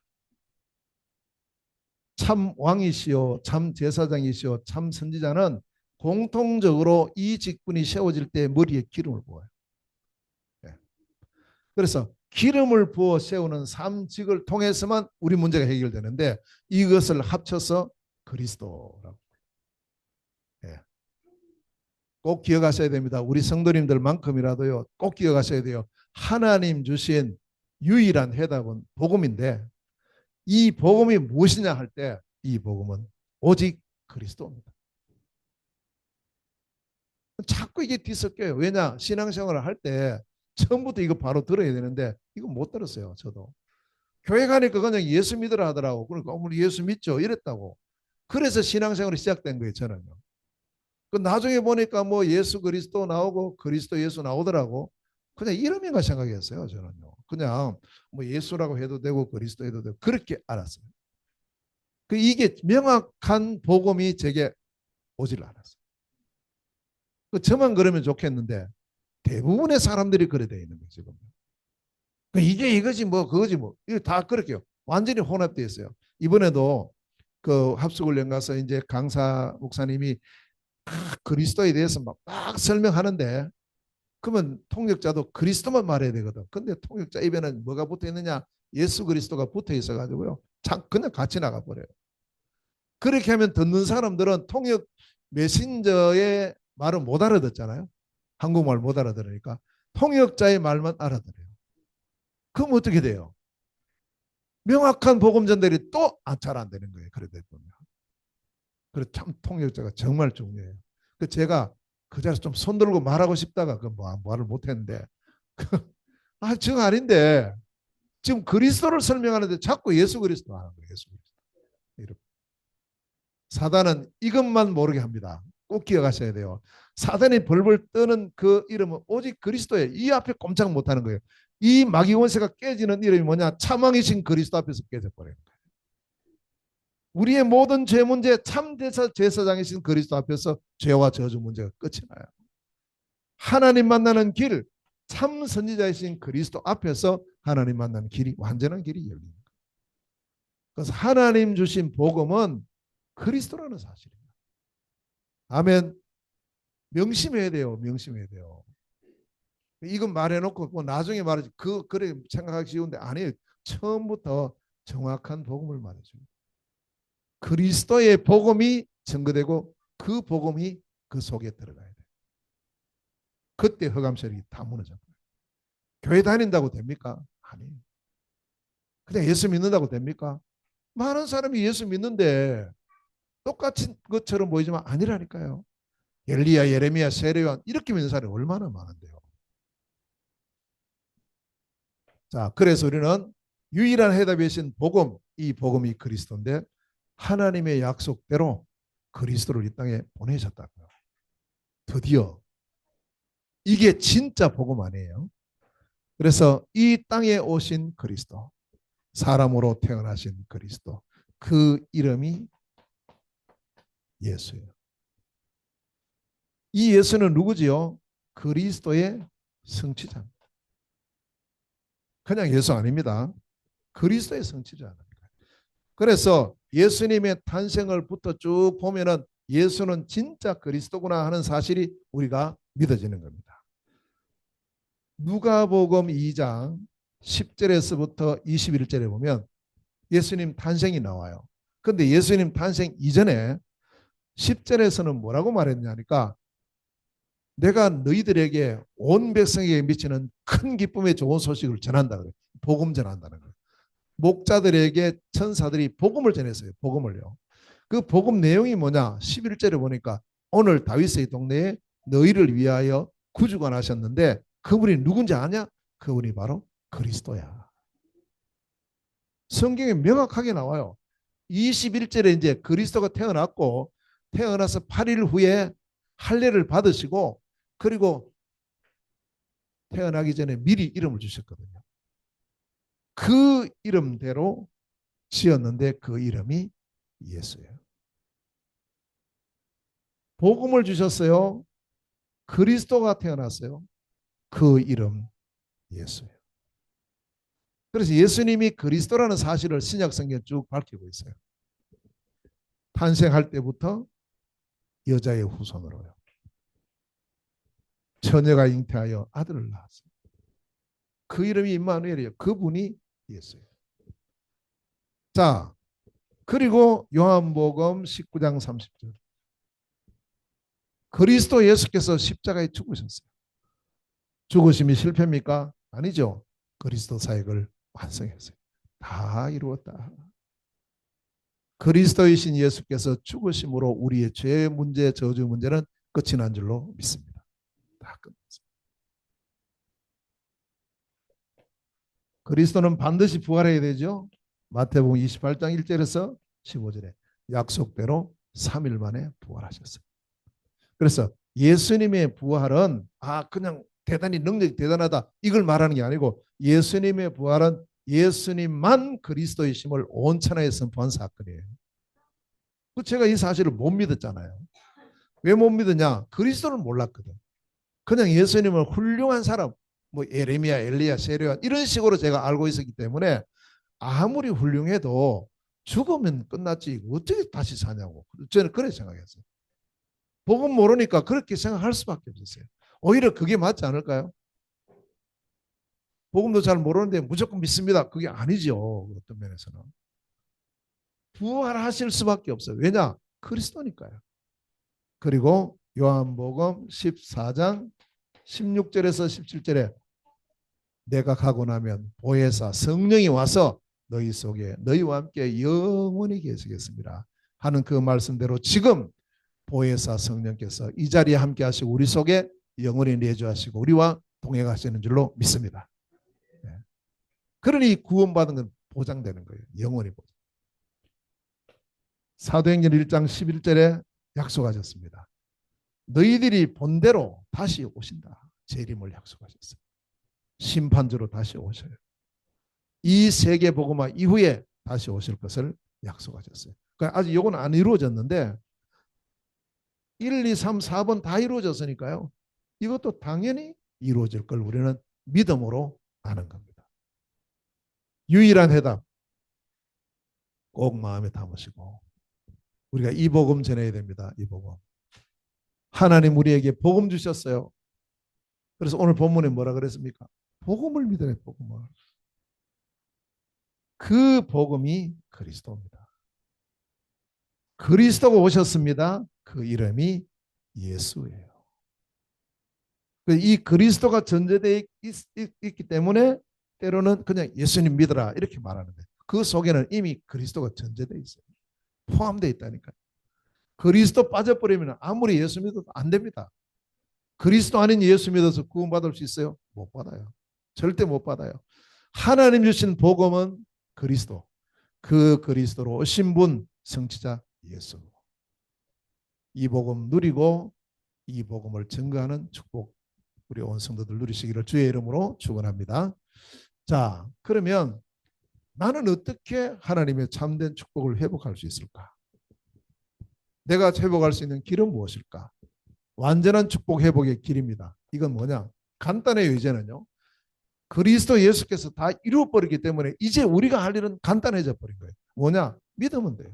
참 왕이시요 참 제사장이시요 참 선지자는 공통적으로 이 직분이 세워질 때 머리에 기름을 부어요. 네. 그래서 기름을 부어 세우는 삼직을 통해서만 우리 문제가 해결되는데 이것을 합쳐서 그리스도라고. 네. 꼭 기억하셔야 됩니다. 우리 성도님들만큼이라도요. 꼭 기억하셔야 돼요. 하나님 주신 유일한 해답은 복음인데 이 복음이 무엇이냐 할 때 이 복음은 오직 그리스도입니다. 자꾸 이게 뒤섞여요. 왜냐? 신앙생활을 할 때 처음부터 이거 바로 들어야 되는데 이거 못 들었어요. 저도. 교회 가니까 그냥 예수 믿으라 하더라고. 그러니까 우리 예수 믿죠. 이랬다고. 그래서 신앙생활이 시작된 거예요. 저는요. 그 나중에 보니까 뭐 예수 그리스도 나오고 그리스도 예수 나오더라고. 그냥 이름인가 생각했어요. 저는요. 그냥 뭐 예수라고 해도 되고 그리스도 해도 되고 그렇게 알았어요. 그 이게 명확한 복음이 제게 오질 않았어요. 그 저만 그러면 좋겠는데 대부분의 사람들이 그래 돼 있는 거예요. 지금. 그 이게 이거지 뭐 그거지 뭐 이거 다 그렇게요. 완전히 혼합되어 있어요. 이번에도 그 합숙훈련 가서 이제 강사 목사님이 그리스도에 대해서 막 설명하는데 그러면 통역자도 그리스도만 말해야 되거든. 근데 통역자 입에는 뭐가 붙어 있느냐? 예수 그리스도가 붙어 있어 가지고요. 그냥 같이 나가 버려요. 그렇게 하면 듣는 사람들은 통역 메신저의 말을 못 알아듣잖아요. 한국말 못 알아들으니까 통역자의 말만 알아들어요. 그럼 어떻게 돼요? 명확한 복음 전달이 또 잘 안 되는 거예요. 그러다 보면. 그래서 참 통역자가 정말 중요해요. 그 제가 그 자리에서 좀 손들고 말하고 싶다가 그 말을 못했는데 정 아닌데 지금 그리스도를 설명하는데 자꾸 예수 그리스도 하는 거예요. 예수 그리스도. 사단은 이것만 모르게 합니다. 꼭 기억하셔야 돼요. 사단이 벌벌 떠는 그 이름은 오직 그리스도예요. 이 앞에 꼼짝 못하는 거예요. 이 마귀 원세가 깨지는 이름이 뭐냐? 참왕이신 그리스도 앞에서 깨져버려요. 우리의 모든 죄 문제 참 제사장이신 그리스도 앞에서 죄와 저주 문제가 끝이 나요. 하나님 만나는 길, 참 선지자이신 그리스도 앞에서 하나님 만나는 길이 완전한 길이 열립니다. 그래서 하나님 주신 복음은 그리스도라는 사실입니다. 아멘. 명심해야 돼요. 명심해야 돼요. 이건 말해놓고 뭐 나중에 말하지 그래 생각하기 쉬운데 아니에요. 처음부터 정확한 복음을 말해줍니다. 그리스도의 복음이 증거되고 그 복음이 그 속에 들어가야 돼요. 그때 허감설이 다 무너져요. 교회 다닌다고 됩니까? 아니에요. 그냥 예수 믿는다고 됩니까? 많은 사람이 예수 믿는데 똑같은 것처럼 보이지만 아니라니까요. 엘리야, 예레미야, 세례요한 이렇게 믿는 사람이 얼마나 많은데요. 자, 그래서 우리는 유일한 해답이신 복음, 이 복음이 그리스도인데 하나님의 약속대로 그리스도를 이 땅에 보내셨다고요. 드디어 이게 진짜 복음 아니에요. 그래서 이 땅에 오신 그리스도, 사람으로 태어나신 그리스도, 그 이름이 예수예요. 이 예수는 누구지요? 그리스도의 성취자입니다. 그냥 예수 아닙니다. 그리스도의 성취자입니다. 그래서 예수님의 탄생을부터 쭉 보면은 예수는 진짜 그리스도구나 하는 사실이 우리가 믿어지는 겁니다. 누가복음 2장 10절에서부터 21절에 보면 예수님 탄생이 나와요. 그런데 예수님 탄생 이전에 10절에서는 뭐라고 말했냐니까 내가 너희들에게 온 백성에게 미치는 큰 기쁨의 좋은 소식을 전한다 그래요. 복음 전한다는 거예요. 목자들에게 천사들이 복음을 전했어요. 복음을요. 그 복음 내용이 뭐냐? 11절에 보니까 오늘 다윗의 동네에 너희를 위하여 구주가 나셨는데 그분이 누군지 아냐? 그분이 바로 그리스도야. 성경에 명확하게 나와요. 21절에 이제 그리스도가 태어났고 태어나서 8일 후에 할례를 받으시고 그리고 태어나기 전에 미리 이름을 주셨거든요. 그 이름대로 지었는데 그 이름이 예수예요. 복음을 주셨어요. 그리스도가 태어났어요. 그 이름 예수예요. 그래서 예수님이 그리스도라는 사실을 신약 성경에 쭉 밝히고 있어요. 탄생할 때부터 여자의 후손으로요. 처녀가 잉태하여 아들을 낳았어요. 그 이름이 임마누엘이에요. 그분이 예수예요. 자, 그리고 요한복음 19장 30절. 그리스도 예수께서 십자가에 죽으셨어요. 죽으심이 실패입니까? 아니죠. 그리스도 사역을 완성했어요. 다 이루었다. 그리스도이신 예수께서 죽으심으로 우리의 죄 문제, 저주 문제는 끝이 난 줄로 믿습니다. 다 끝났습니다. 그리스도는 반드시 부활해야 되죠. 마태복음 28장 1절에서 15절에 약속대로 3일 만에 부활하셨어요. 그래서 예수님의 부활은 그냥 대단히 능력이 대단하다 이걸 말하는 게 아니고 예수님의 부활은 예수님만 그리스도이심을 온 천하에 선포한 사건이에요. 제가 이 사실을 못 믿었잖아요. 왜 못 믿었냐? 그리스도를 몰랐거든. 그냥 예수님을 훌륭한 사람, 뭐 예레미야, 엘리야, 세례요한 이런 식으로 제가 알고 있었기 때문에 아무리 훌륭해도 죽으면 끝났지 어떻게 다시 사냐고 저는 그렇게 생각했어요. 복음 모르니까 그렇게 생각할 수밖에 없었어요. 오히려 그게 맞지 않을까요? 복음도 잘 모르는데 무조건 믿습니다. 그게 아니죠. 어떤 면에서는. 부활하실 수밖에 없어요. 왜냐? 그리스도니까요. 그리고 요한복음 14장 16절에서 17절에 내가 가고 나면 보혜사 성령이 와서 너희 속에 너희와 함께 영원히 계시겠습니다. 하는 그 말씀대로 지금 보혜사 성령께서 이 자리에 함께 하시고 우리 속에 영원히 내주하시고 우리와 동행하시는 줄로 믿습니다. 그러니 구원받은 건 보장되는 거예요. 영원히 보장. 사도행전 1장 11절에 약속하셨습니다. 너희들이 본대로 다시 오신다. 재림을 약속하셨어요. 심판주로 다시 오셔요. 이 세계 복음화 이후에 다시 오실 것을 약속하셨어요. 그러니까 아직 이건 안 이루어졌는데 1, 2, 3, 4번 다 이루어졌으니까요. 이것도 당연히 이루어질 걸 우리는 믿음으로 아는 겁니다. 유일한 해답 꼭 마음에 담으시고 우리가 이 복음 전해야 됩니다. 이 복음. 하나님 우리에게 복음 주셨어요. 그래서 오늘 본문에 뭐라 그랬습니까? 복음을 믿어야 복음을. 그 복음이 그리스도입니다. 그리스도가 오셨습니다. 그 이름이 예수예요. 이 그리스도가 전제되어 있기 때문에 때로는 그냥 예수님 믿어라 이렇게 말하는 거예요. 그 속에는 이미 그리스도가 전제되어 있어요. 포함되어 있다니까요. 그리스도 빠져버리면 아무리 예수 믿어도 안 됩니다. 그리스도 아닌 예수 믿어서 구원받을 수 있어요? 못 받아요. 절대 못 받아요. 하나님 주신 복음은 그리스도. 그 그리스도로 오신 분 성취자 예수. 이 복음 누리고 이 복음을 증거하는 축복 우리 온 성도들 누리시기를 주의 이름으로 축원합니다. 자, 그러면 나는 어떻게 하나님의 참된 축복을 회복할 수 있을까? 내가 회복할 수 있는 길은 무엇일까? 완전한 축복 회복의 길입니다. 이건 뭐냐? 간단해요. 이제는요. 그리스도 예수께서 다 이루어버리기 때문에 이제 우리가 할 일은 간단해져 버린 거예요. 뭐냐? 믿으면 돼요.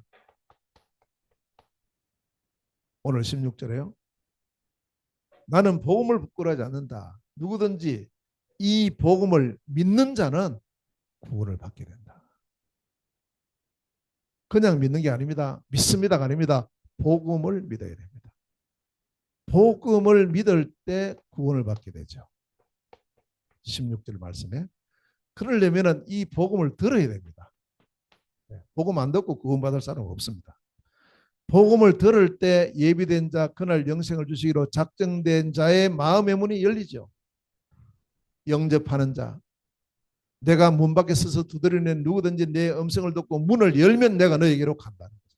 오늘 16절에요. 나는 복음을 부끄러워하지 않는다. 누구든지 이 복음을 믿는 자는 구원을 받게 된다. 그냥 믿는 게 아닙니다. 믿습니다가 아닙니다. 복음을 믿어야 됩니다. 복음을 믿을 때 구원을 받게 되죠. 16절 말씀에. 그러려면 이 복음을 들어야 됩니다. 복음 안 듣고 구원받을 사람은 없습니다. 복음을 들을 때 예비된 자 그날 영생을 주시기로 작정된 자의 마음의 문이 열리죠. 영접하는 자. 내가 문 밖에 서서 두드리는 누구든지 내 음성을 듣고 문을 열면 내가 너에게로 간다는 거죠.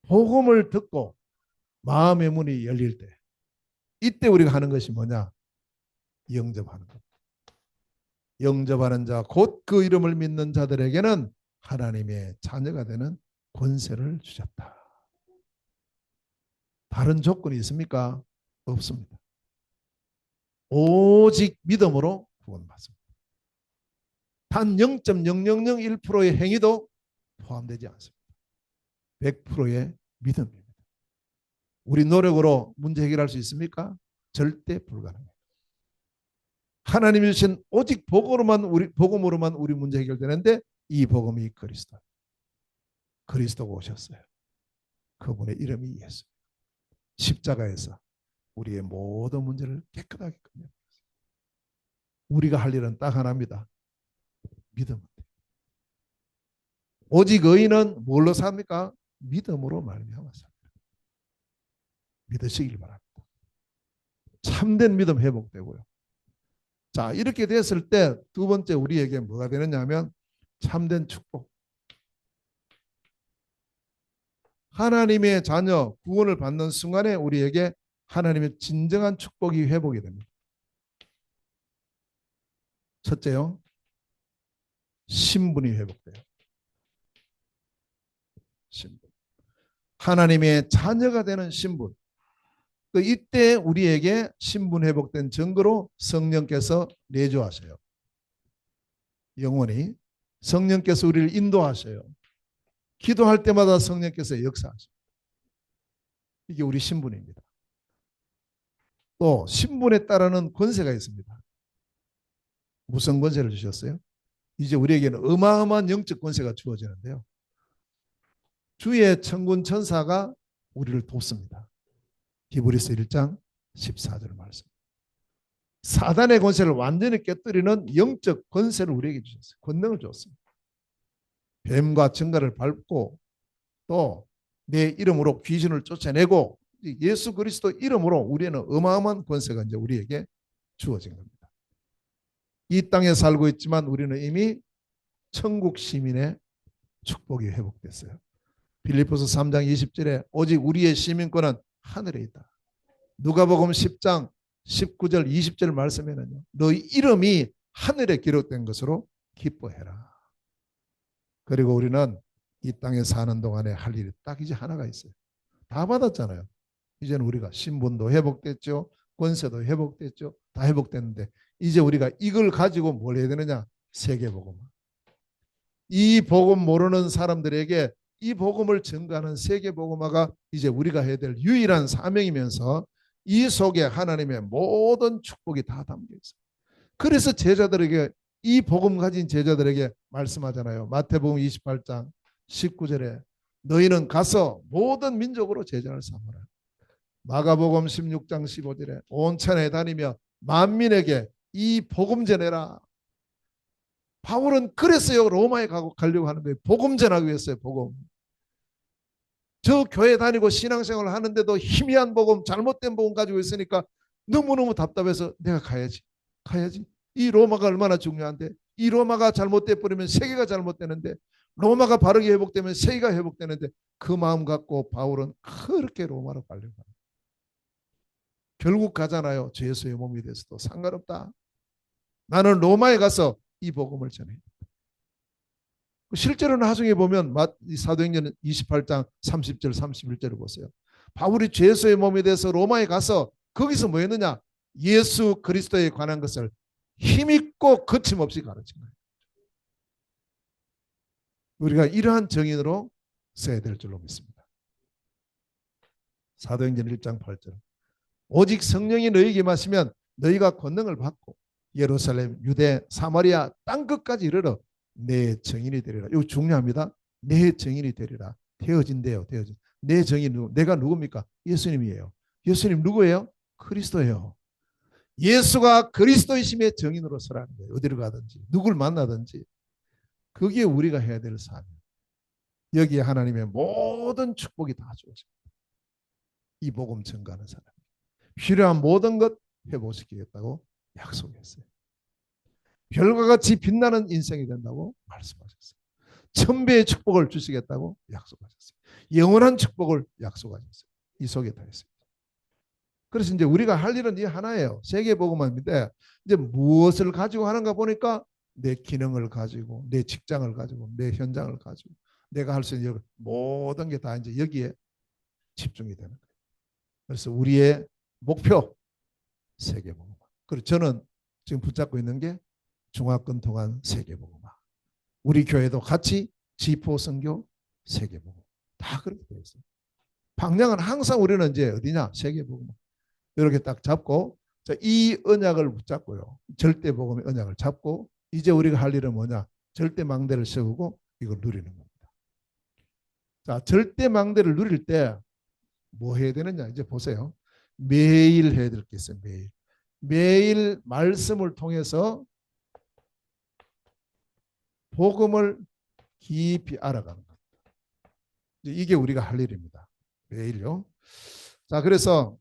복음을 듣고 마음의 문이 열릴 때 이때 우리가 하는 것이 뭐냐? 영접하는 것. 영접하는 자, 곧 그 이름을 믿는 자들에게는 하나님의 자녀가 되는 권세를 주셨다. 다른 조건이 있습니까? 없습니다. 오직 믿음으로 구원받습니다. 단 0.0001%의 행위도 포함되지 않습니다. 100%의 믿음입니다. 우리 노력으로 문제 해결할 수 있습니까? 절대 불가능합니다. 하나님이 주신 오직 복음으로만 우리 문제 해결되는데 이 복음이 그리스도. 그리스도가 오셨어요. 그분의 이름이 예수. 십자가에서 우리의 모든 문제를 깨끗하게 끝냈어요. 우리가 할 일은 딱 하나입니다. 믿음. 오직 의인은 뭘로 삽니까? 믿음으로 말미암아 삽니다. 믿으시길 바랍니다. 참된 믿음 회복되고요. 자, 이렇게 됐을 때 두 번째 우리에게 뭐가 되느냐 하면 참된 축복. 하나님의 자녀 구원을 받는 순간에 우리에게 하나님의 진정한 축복이 회복이 됩니다. 첫째요. 신분이 회복돼요. 신분. 하나님의 자녀가 되는 신분. 이때 우리에게 신분 회복된 증거로 성령께서 내주하셔요. 영원히 성령께서 우리를 인도하셔요. 기도할 때마다 성령께서 역사하셔요. 이게 우리 신분입니다. 또 신분에 따르는 권세가 있습니다. 무슨 권세를 주셨어요? 이제 우리에게는 어마어마한 영적 권세가 주어지는데요. 주의 천군 천사가 우리를 돕습니다. 히브리서 1장 14절 말씀. 사단의 권세를 완전히 깨뜨리는 영적 권세를 우리에게 주셨어요. 권능을 줬습니다. 뱀과 증가를 밟고 또 내 이름으로 귀신을 쫓아내고 예수 그리스도 이름으로 우리는 어마어마한 권세가 이제 우리에게 주어진 겁니다. 이 땅에 살고 있지만 우리는 이미 천국 시민의 축복이 회복됐어요. 빌립보서 3장 20절에 오직 우리의 시민권은 하늘에 있다. 누가복음 10장 19절 20절 말씀에는요. 너희 이름이 하늘에 기록된 것으로 기뻐해라. 그리고 우리는 이 땅에 사는 동안에 할 일이 딱 이제 하나가 있어요. 다 받았잖아요. 이제는 우리가 신분도 회복됐죠. 권세도 회복됐죠. 다 회복됐는데 이제 우리가 이걸 가지고 뭘 해야 되느냐? 세계복음. 이 복음 모르는 사람들에게 이 복음을 전가하는 세계복음화가 이제 우리가 해야 될 유일한 사명이면서 이 속에 하나님의 모든 축복이 다 담겨 있어요. 그래서 제자들에게 이 복음 가진 제자들에게 말씀하잖아요. 마태복음 28장 19절에 너희는 가서 모든 민족으로 제자를 삼으라. 마가복음 16장 15절에 온 천하에 다니며 만민에게 이 복음 전해라. 바울은 그랬어요. 로마에 가려고 하는 거예요. 복음 전하기 위해서요. 복음. 저 교회 다니고 신앙생활을 하는데도 희미한 복음, 잘못된 복음 가지고 있으니까 너무너무 답답해서 내가 가야지. 이 로마가 얼마나 중요한데 이 로마가 잘못돼 버리면 세계가 잘못되는데 로마가 바르게 회복되면 세계가 회복되는데 그 마음 갖고 바울은 그렇게 로마로 가려고 합니다. 결국 가잖아요. 주 예수의 몸이 돼서도 상관없다. 나는 로마에 가서 이 복음을 전해. 실제로 나중에 보면 사도행전 28장 30절 31절을 보세요. 바울이 예수의 몸에 대해서 로마에 가서 거기서 뭐 했느냐? 예수 그리스도에 관한 것을 힘있고 거침없이 가르친 거예요. 우리가 이러한 정인으로 써야 될 줄로 믿습니다. 사도행전 1장 8절 오직 성령이 너희에게 임하시면 너희가 권능을 받고 예루살렘, 유대, 사마리아 땅끝까지 이르러 내 증인이 되리라. 이거 중요합니다. 내 증인이 되리라. 되어진대요. 되어진. 내 증인 내가 누굽니까? 예수님이에요. 예수님 누구예요? 그리스도예요. 예수가 그리스도이심의 증인으로 서라는 거예요. 어디를 가든지 누굴 만나든지. 그게 우리가 해야 될 사명. 여기에 하나님의 모든 축복이 다 주어집니다. 이 복음 전가하는 사람. 필요한 모든 것 회복시키겠다고 약속했어요. 별과 같이 빛나는 인생이 된다고 말씀하셨어요. 천배의 축복을 주시겠다고 약속하셨어요. 영원한 축복을 약속하셨어요. 이 속에 다 있습니다. 그래서 이제 우리가 할 일은 이 하나예요. 세계복음화인데 이제 무엇을 가지고 하는가 보니까 내 기능을 가지고, 내 직장을 가지고, 내 현장을 가지고, 내가 할 수 있는 모든 게 다 이제 여기에 집중이 되는 거예요. 그래서 우리의 목표 세계복음화. 그리고 저는 지금 붙잡고 있는 게 중화권 통한 세계복음화. 우리 교회도 같이 지포 선교 세계복음 다 그렇게 되어 있어요. 방향은 항상 우리는 이제 어디냐 세계복음 이렇게 딱 잡고 이 언약을 붙잡고요. 절대복음의 언약을 잡고 이제 우리가 할 일은 뭐냐 절대망대를 세우고 이걸 누리는 겁니다. 자, 절대망대를 누릴 때 뭐 해야 되느냐 이제 보세요. 매일 해야 될 게 있어요. 매일 말씀을 통해서 복음을 깊이 알아가는 것. 이게 우리가 할 일입니다. 매일요. 자, 그래서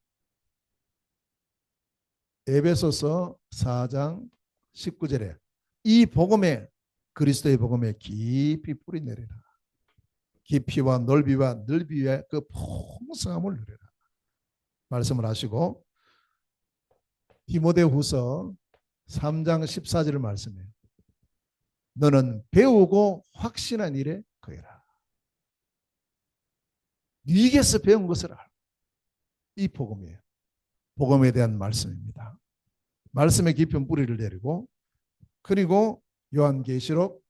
에베소서 4장 19절에 이 복음에 그리스도의 복음에 깊이 뿌리 내리라. 깊이와 넓이와 넓이의 그 풍성함을 누리라. 말씀을 하시고 디모데후서 3장 14절을 말씀해요. 너는 배우고 확신한 일에 거해라. 네게서 배운 것을 알아. 이 복음이에요. 복음에 대한 말씀입니다. 말씀의 깊은 뿌리를 내리고 그리고 요한계시록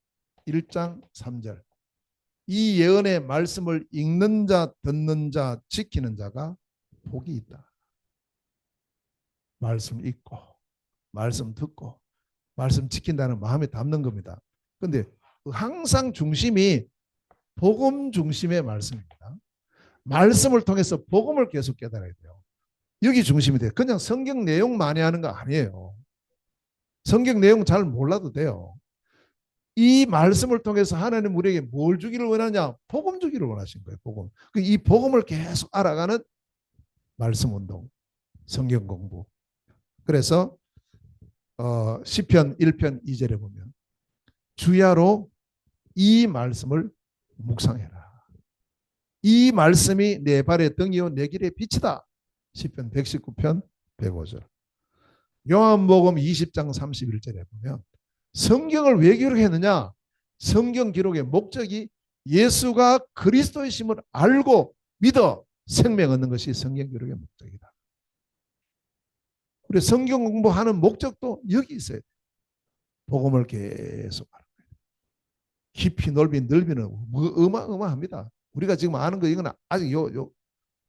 1장 3절 이 예언의 말씀을 읽는 자, 듣는 자, 지키는 자가 복이 있다. 말씀 읽고 말씀 듣고 말씀 지킨다는 마음에 담는 겁니다. 그런데 항상 중심이 복음 중심의 말씀입니다. 말씀을 통해서 복음을 계속 깨달아야 돼요. 여기 중심이 돼요. 그냥 성경 내용 많이 하는 거 아니에요. 성경 내용 잘 몰라도 돼요. 이 말씀을 통해서 하나님 우리에게 뭘 주기를 원하냐? 복음 주기를 원하신 거예요. 복음. 이 복음을 계속 알아가는 말씀 운동, 성경 공부. 그래서 시편 1편 2절에 보면 주야로 이 말씀을 묵상해라. 이 말씀이 내 발의 등이요 내 길의 빛이다. 시편 119편 105절. 요한복음 20장 31절에 보면 성경을 왜 기록했느냐? 성경 기록의 목적이 예수가 그리스도이심을 알고 믿어 생명 얻는 것이 성경 기록의 목적이다. 우리 성경 공부하는 목적도 여기 있어요. 복음을 계속 하는 거예요. 깊이 넓이 넓이는 어마어마합니다. 우리가 지금 아는 거 이건 아직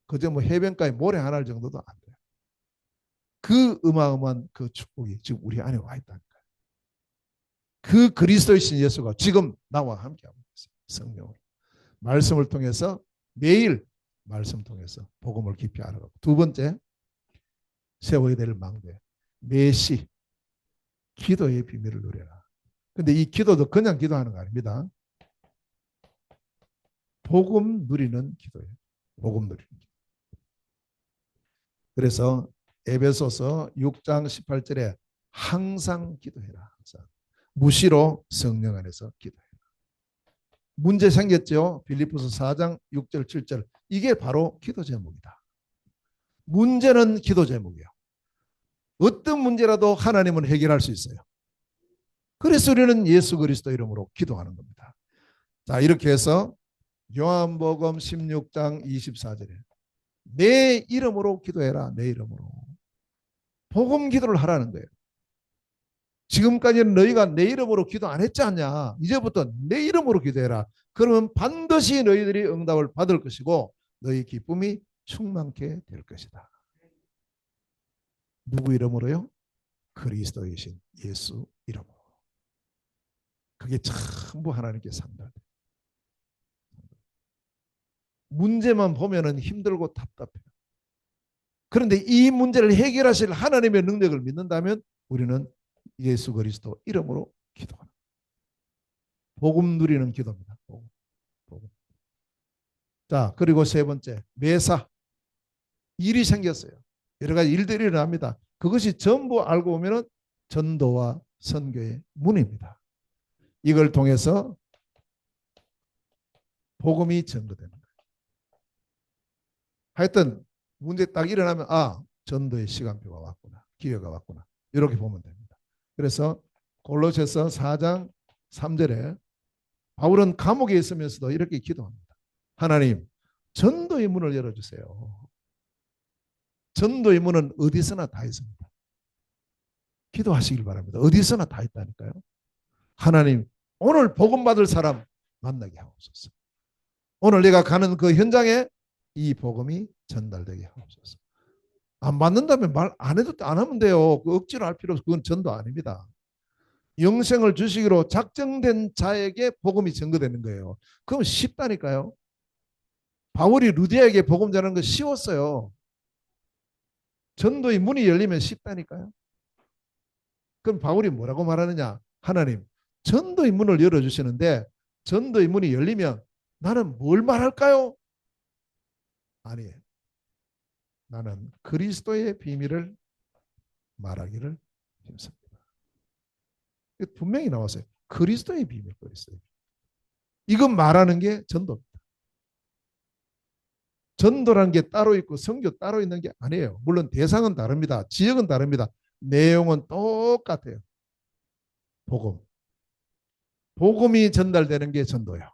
그저 뭐 해변가에 모래 하나 정도도 안 돼요. 그 어마어마한 그 축복이 지금 우리 안에 와 있다는 거예요. 그 그리스도이신 예수가 지금 나와 함께하고 있어요. 성령으로. 말씀을 통해서 매일 말씀 통해서 복음을 깊이 알아가고 두 번째 세워야 될 망대 매시 기도의 비밀을 누려라. 근데 이 기도도 그냥 기도하는 거 아닙니다. 복음 누리는 기도예요. 복음 누리는 기도. 그래서 에베소서 6장 18절에 항상 기도해라. 항상. 무시로 성령 안에서 기도해라. 문제 생겼죠. 빌립보서 4장 6절 7절. 이게 바로 기도 제목이다. 문제는 기도 제목이에요. 어떤 문제라도 하나님은 해결할 수 있어요. 그래서 우리는 예수 그리스도 이름으로 기도하는 겁니다. 자, 이렇게 해서 요한복음 16장 24절에 내 이름으로 기도해라. 내 이름으로. 복음 기도를 하라는 거예요. 지금까지는 너희가 내 이름으로 기도 안 했지 않냐. 이제부터 내 이름으로 기도해라. 그러면 반드시 너희들이 응답을 받을 것이고 너희 기쁨이 충만케 될 것이다. 누구 이름으로요? 그리스도이신 예수 이름으로. 그게 전부 하나님께 상달돼요. 문제만 보면은 힘들고 답답해요. 그런데 이 문제를 해결하실 하나님의 능력을 믿는다면 우리는 예수 그리스도 이름으로 기도하는 복음 누리는 기도입니다. 복음. 자, 그리고 세 번째, 매사. 일이 생겼어요. 여러 가지 일들이 일어납니다. 그것이 전부 알고 보면 전도와 선교의 문입니다. 이걸 통해서 복음이 전도되는 거예요. 하여튼 문제 딱 일어나면 전도의 시간표가 왔구나. 기회가 왔구나. 이렇게 보면 됩니다. 그래서 골로새서 4장 3절에 바울은 감옥에 있으면서도 이렇게 기도합니다. 하나님, 전도의 문을 열어주세요. 전도의 문은 어디서나 다 있습니다. 기도하시길 바랍니다. 어디서나 다 있다니까요. 하나님, 오늘 복음 받을 사람 만나게 하옵소서. 오늘 내가 가는 그 현장에 이 복음이 전달되게 하옵소서. 안 받는다면 말 안 해도 안 하면 돼요. 그 억지로 할 필요 없어. 그건 전도 아닙니다. 영생을 주시기로 작정된 자에게 복음이 전거되는 거예요. 그럼 쉽다니까요. 바울이 루디아에게 복음 전하는 거 쉬웠어요. 전도의 문이 열리면 쉽다니까요. 그럼 바울이 뭐라고 말하느냐? 하나님, 전도의 문을 열어주시는데 전도의 문이 열리면 나는 뭘 말할까요? 아니에요. 나는 그리스도의 비밀을 말하기를 힘씁니다. 분명히 나왔어요. 그리스도의 비밀, 그리스도의 비밀. 이건 말하는 게 전도입니다. 전도라는 게 따로 있고 선교 따로 있는 게 아니에요. 물론 대상은 다릅니다. 지역은 다릅니다. 내용은 똑같아요. 복음. 복음이 전달되는 게 전도예요.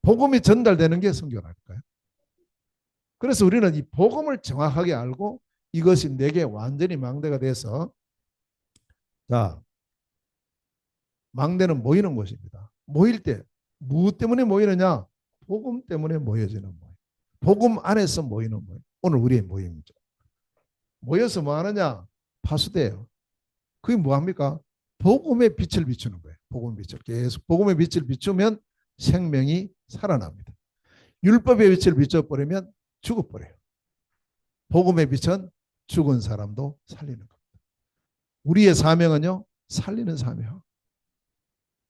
복음이 전달되는 게 선교라니까요. 그래서 우리는 이 복음을 정확하게 알고 이것이 내게 완전히 망대가 돼서, 자, 망대는 모이는 곳입니다. 모일 때 무엇 때문에 모이느냐? 복음 때문에 모여지는 모임. 복음 안에서 모이는 모임. 오늘 우리의 모임이죠. 모여서 뭐 하느냐? 파수대예요. 그게 뭐합니까? 복음의 빛을 비추는 거예요. 복음의 빛을 계속 복음의 빛을 비추면 생명이 살아납니다. 율법의 빛을 비춰버리면 죽어버려요. 복음의 빛은 죽은 사람도 살리는 겁니다. 우리의 사명은요, 살리는 사명.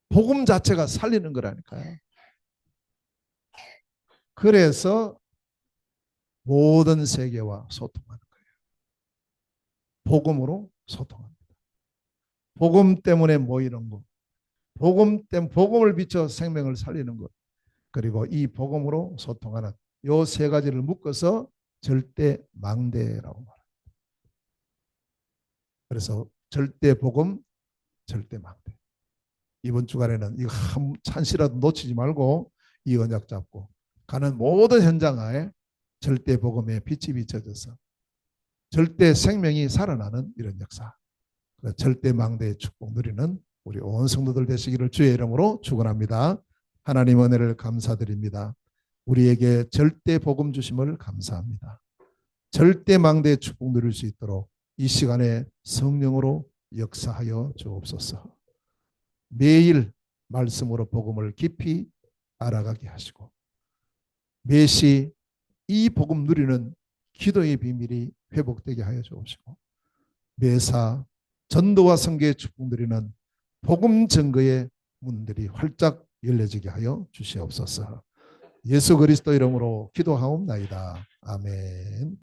복음 자체가 살리는 거라니까요. 그래서 모든 세계와 소통하는 거예요. 복음으로 소통합니다. 복음 때문에 모이는 것, 복음을 비춰 생명을 살리는 것, 그리고 이 복음으로 소통하는 요 세 가지를 묶어서 절대 망대라고 말합니다. 그래서 절대 복음, 절대 망대. 이번 주간에는 이거 한시라도 놓치지 말고 이 언약 잡고 가는 모든 현장에 절대 복음의 빛이 비춰져서 절대 생명이 살아나는 이런 역사, 절대 망대의 축복 누리는 우리 온 성도들 되시기를 주의 이름으로 축원합니다. 하나님 은혜를 감사드립니다. 우리에게 절대 복음 주심을 감사합니다. 절대 망대의 축복 누릴 수 있도록 이 시간에 성령으로 역사하여 주옵소서. 매일 말씀으로 복음을 깊이 알아가게 하시고 매시 이 복음 누리는 기도의 비밀이 회복되게 하여 주옵시고 매사 전도와 선교의 축복 누리는 복음 증거의 문들이 활짝 열려지게 하여 주시옵소서. 예수 그리스도 이름으로 기도하옵나이다. 아멘.